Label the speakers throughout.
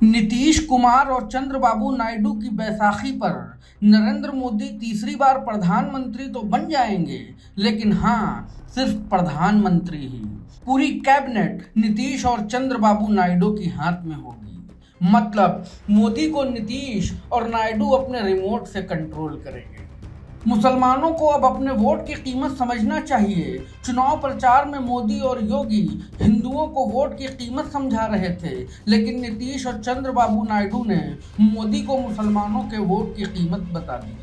Speaker 1: नीतीश कुमार और चंद्रबाबू नायडू की बैसाखी पर नरेंद्र मोदी तीसरी बार प्रधानमंत्री तो बन जाएंगे, लेकिन हाँ, सिर्फ प्रधानमंत्री ही। पूरी कैबिनेट नीतीश और चंद्रबाबू नायडू की हाथ में होगी। मतलब मोदी को नीतीश और नायडू अपने रिमोट से कंट्रोल करेंगे। मुसलमानों को अब अपने वोट की कीमत समझना चाहिए। चुनाव प्रचार में मोदी और योगी हिंदुओं को वोट की कीमत समझा रहे थे, लेकिन नीतीश और चंद्रबाबू नायडू ने मोदी को मुसलमानों के वोट की कीमत बता दी।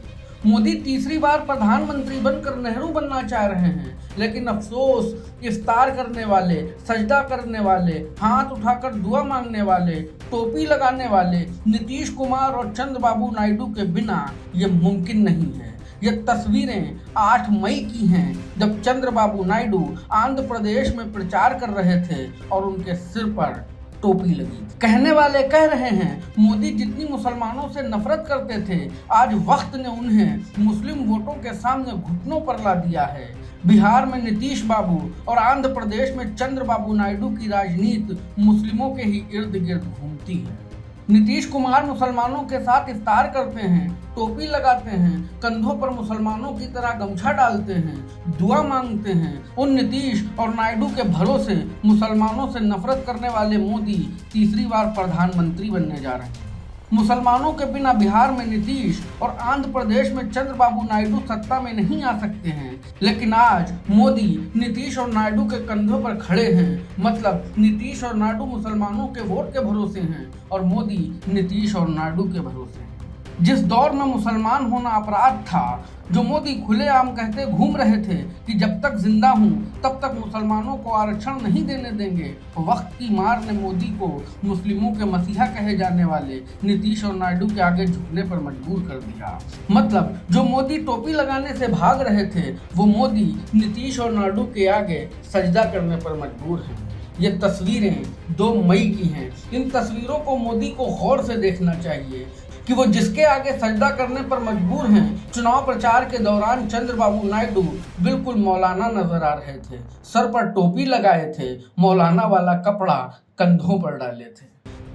Speaker 1: मोदी तीसरी बार प्रधानमंत्री बनकर नेहरू बनना चाह रहे हैं, लेकिन अफसोस, इफ्तार करने वाले, सजदा करने वाले, हाथ उठाकर दुआ मांगने वाले, टोपी लगाने वाले नीतीश कुमार और चंद्रबाबू नायडू के बिना ये मुमकिन नहीं है। ये तस्वीरें 8 मई की हैं, जब चंद्रबाबू नायडू आंध्र प्रदेश में प्रचार कर रहे थे और उनके सिर पर टोपी लगी थी। कहने वाले कह रहे हैं, मोदी जितनी मुसलमानों से नफरत करते थे, आज वक्त ने उन्हें मुस्लिम वोटों के सामने घुटनों पर ला दिया है। बिहार में नीतीश बाबू और आंध्र प्रदेश में चंद्रबाबू नायडू की राजनीति मुस्लिमों के ही इर्द गिर्द घूमती है। नीतीश कुमार मुसलमानों के साथ इफ्तार करते हैं, टोपी लगाते हैं, कंधों पर मुसलमानों की तरह गमछा डालते हैं, दुआ मांगते हैं। उन नीतीश और नायडू के भरोसे मुसलमानों से नफरत करने वाले मोदी तीसरी बार प्रधानमंत्री बनने जा रहे हैं। मुसलमानों के बिना बिहार में नीतीश और आंध्र प्रदेश में चंद्रबाबू नायडू सत्ता में नहीं आ सकते हैं, लेकिन आज मोदी नीतीश और नायडू के कंधों पर खड़े हैं। मतलब नीतीश और नायडू मुसलमानों के वोट के भरोसे हैं और मोदी नीतीश और नायडू के भरोसे हैं। जिस दौर में मुसलमान होना अपराध था, जो मोदी खुलेआम कहते घूम रहे थे कि जब तक जिंदा हूं तब तक मुसलमानों को आरक्षण नहीं देने देंगे, वक्त की मार ने मोदी को मुस्लिमों के मसीहा कहे जाने वाले नीतीश और नायडू के आगे झुकने पर मजबूर कर दिया। मतलब जो मोदी टोपी लगाने से भाग रहे थे, वो मोदी नीतीश और नायडू के आगे सजदा करने पर मजबूर हैं। ये तस्वीरें 2 मई की हैं। इन तस्वीरों को मोदी को गौर से देखना चाहिए कि वो जिसके आगे सजदा करने पर मजबूर हैं। चुनाव प्रचार के दौरान चंद्रबाबू नायडू बिल्कुल मौलाना नजर आ रहे थे। सर पर टोपी लगाए थे, मौलाना वाला कपड़ा कंधों पर डाले थे।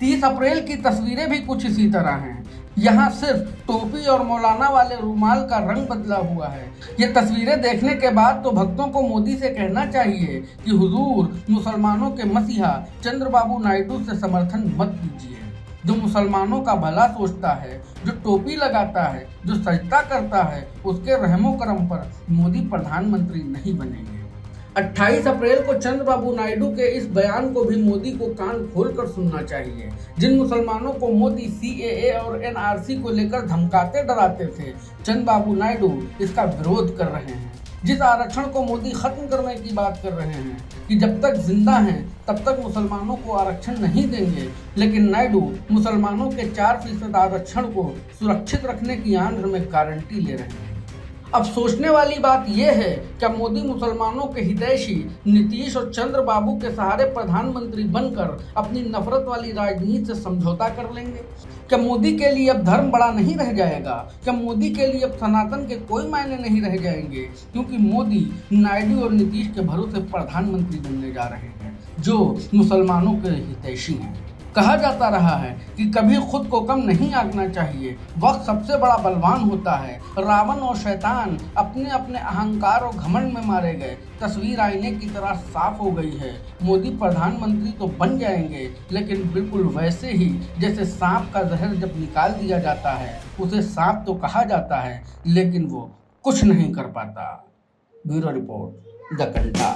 Speaker 1: 30 अप्रैल की तस्वीरें भी कुछ इसी तरह हैं। यहाँ सिर्फ टोपी और मौलाना वाले रुमाल का रंग बदला हुआ है। ये तस्वीरें देखने के बाद तो भक्तों को मोदी से कहना चाहिए कि हुजूर, मुसलमानों के मसीहा चंद्रबाबू नायडू से समर्थन मत दीजिए। जो मुसलमानों का भला सोचता है, जो टोपी लगाता है, जो सजदा करता है, उसके रहमो करम पर मोदी प्रधानमंत्री नहीं बनेंगे। 28 अप्रैल को चंद्रबाबू नायडू के इस बयान को भी मोदी को कान खोलकर सुनना चाहिए। जिन मुसलमानों को मोदी CAA और NRC को लेकर धमकाते डराते थे, चंद्रबाबू नायडू इसका विरोध कर रहे हैं। जिस आरक्षण को मोदी खत्म करने की बात कर रहे हैं कि जब तक जिंदा हैं तब तक मुसलमानों को आरक्षण नहीं देंगे, लेकिन नायडू मुसलमानों के 4% आरक्षण को सुरक्षित रखने की आंध्र में गारंटी ले रहे हैं। अब सोचने वाली बात यह है, क्या मोदी मुसलमानों के हितैषी नीतीश और चंद्रबाबू के सहारे प्रधानमंत्री बनकर अपनी नफरत वाली राजनीति से समझौता कर लेंगे? क्या मोदी के लिए अब धर्म बड़ा नहीं रह जाएगा? क्या मोदी के लिए अब सनातन के कोई मायने नहीं रह जाएंगे? क्योंकि मोदी नायडू और नीतीश के भरोसे प्रधानमंत्री बनने जा रहे हैं, जो मुसलमानों के हितैषी हैं। कहा जाता रहा है कि कभी खुद को कम नहीं आंकना चाहिए। वक्त सबसे बड़ा बलवान होता है। रावण और शैतान अपने अपने अहंकार और घमंड में मारे गए। तस्वीर आईने की तरह साफ हो गई है। मोदी प्रधानमंत्री तो बन जाएंगे, लेकिन बिल्कुल वैसे ही जैसे सांप का जहर जब निकाल दिया जाता है, उसे सांप तो कहा जाता है, लेकिन वो कुछ नहीं कर पाता। ब्यूरो रिपोर्ट, द घंटा।